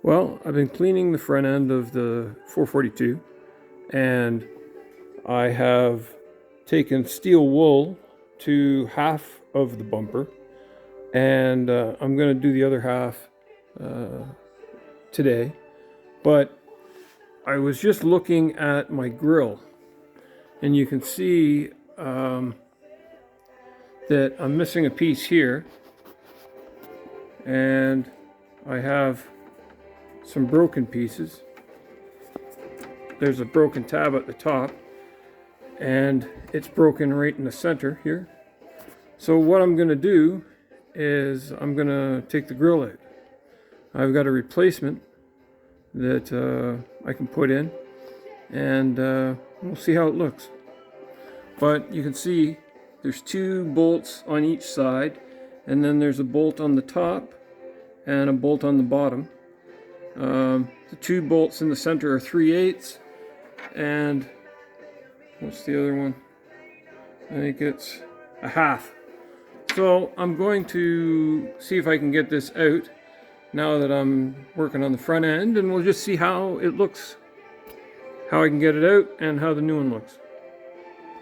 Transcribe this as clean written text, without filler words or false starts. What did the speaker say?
Well, I've been cleaning the front end of the 442, and I have taken steel wool to half of the bumper, and I'm going to do the other half today. But I was just looking at my grill, and you can see that I'm missing a piece here, and I have some broken pieces. There's a broken tab at the top, and it's broken right in the center here. So what I'm going to do is I'm going to take the grill out. I've got a replacement that I can put in, and we'll see how it looks. But you can see there's two bolts on each side, and then there's a bolt on the top and a bolt on the bottom. The two bolts in the center are 3/8, and what's the other one? I think it's a half. So I'm going to see if I can get this out now that I'm working on the front end, and we'll just see how it looks, how I can get it out, and how the new one looks.